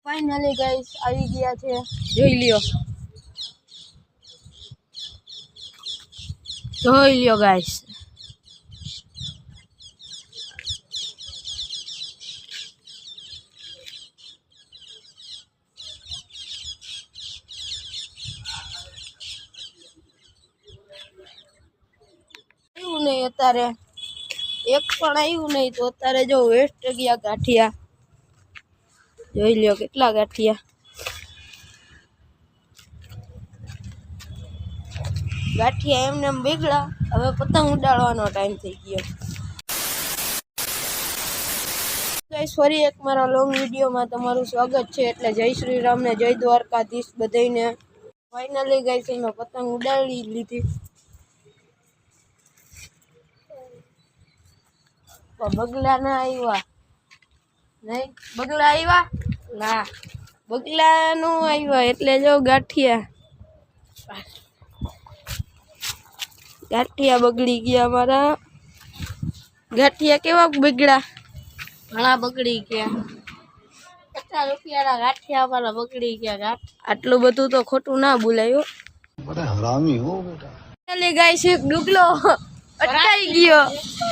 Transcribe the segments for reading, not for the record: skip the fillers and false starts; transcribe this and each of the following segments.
finally guys આવી ગયા છે જોઈ લ્યો ગાइस એવું નહીં અત્યારે એક પણ આવ્યું નહીં તો અત્યારે જો વેસ્ટ ગયા ગાંઠિયા જોઈ લ્યો કેટલા ગાંઠિયા એમને એમ બગડ્યા હવે પતંગ ઉડાડવાનો ટાઈમ થઈ ગયો ગાઈસ ફરી એક મારા લોંગ વિડીયોમાં તમારું સ્વાગત છે એટલે જય શ્રી રામ ને જય દ્વારકાધીશ બધાને ફાઇનલી ગાઈસ અમે પતંગ ઉડાડી લીધી બગલા ના આવ્યા નહીં બગલા આવ્યા ના બગલા નો આવ્યા એટલે જો ગાંઠિયા બગડી ગયા મારા ગાંઠિયા કેવા બગડ્યા ઘણા બગડી ગયા 50 રૂપિયાના ગાંઠિયા મારા બગડી ગયા આટલું બધું તો ખોટું ના બોલાયો બડા હરામી હો બેટા ચાલે ગાઈસ એક ડુગલો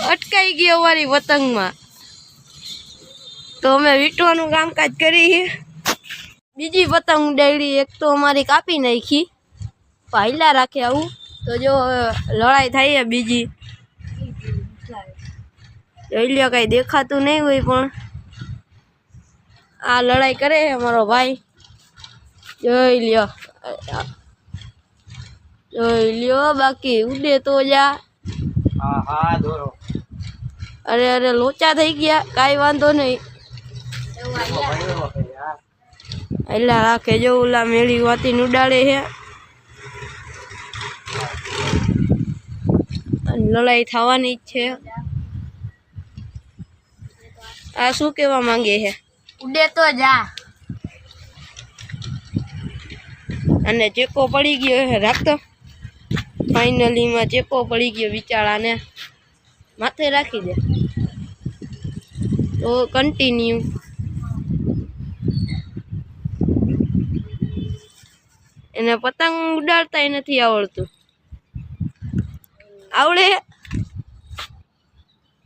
અટકાઈ ગયો મારી પતંગમાં તો અમે વીટવાનું કામકાજ કરી બીજી પતંગ ઉડાડી એક તો અમારી કાપી નાખી પહેલા રાખે આવું તો જો લડાઈ થાય બીજી જોઈ લ્યો કઈ દેખાતું નહીં હોય પણ આ લડાઈ કરે અમારો ભાઈ જોઈ લ્યો બાકી ઉડે તો જા અરે લોચા થઈ ગયા કાઈ વાંધો નહીં એલા રાખે જો ઓલા મેળી વાતી ઉડાડે છે લડાઈ થવાની જ છે આ શું કહેવા માંગે છે ઉડે તો જા અને ચેકો પડી ગયો છે રાખતો ફાઇનલી માં ચેકો પડી ગયો બિચારાને માથે રાખી દે તો કન્ટિન્યુ એને પતંગ ઉડાડતા નથી આવડતું આવડે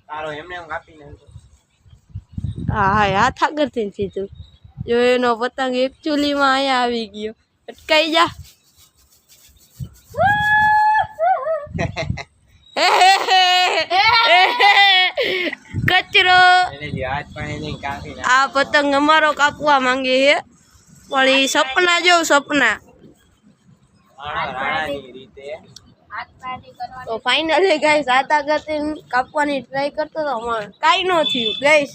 તારો એમને એમ કાપી નાખો હા હાથ આગળથી સીધું જો એનો પતંગ એકચ્યુઅલીમાં અહીંયા આવી ગયો અટકાઈ જા કચરો આ પતંગ અમારો કાપવા માંગે છે પણ એ સપના જો સપના તો ફાઇનલી ગાઈસ આતા ગતિન કાપવાની ટ્રાય કરતો તો પણ કાઈ ન થયું ગાઈસ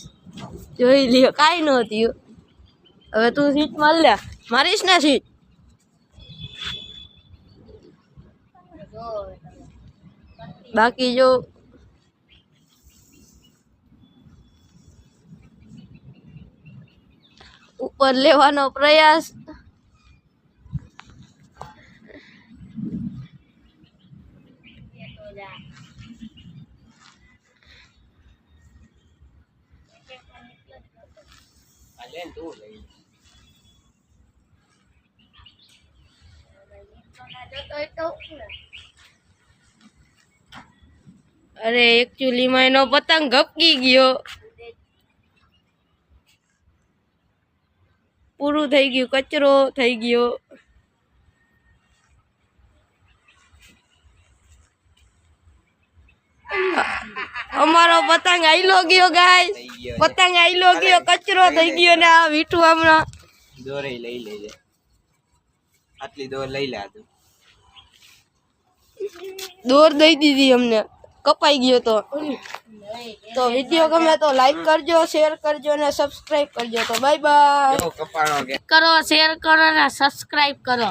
જોઈ લ્યો કાઈ ન થયું હવે તું સીટ માર લે મારીશ ને સીટ બાકી જો ઉપર લેવાનો પ્રયાસ અરે એકચ્યુઅલી માં એનો પતંગ ગપકી ગયો પૂરું થઈ ગયું કચરો થઈ ગયો અમારો પતંગ આઈલો ગયો ગાઈસ પતંગ આઈલો ગયો કચરો થઈ ગયો ને આ વીઠું હમણાં દોરે લઈ લેજે આટલી દોર લઈ લે દોર દઈ દીધી અમને કપાઈ ગયો તો વિડિયો ગમે તો લાઈક કરજો શેર કરજો અને સબસ્ક્રાઇબ કરજો તો બાય બાય કરો શેર કરો અને સબસ્ક્રાઇબ કરો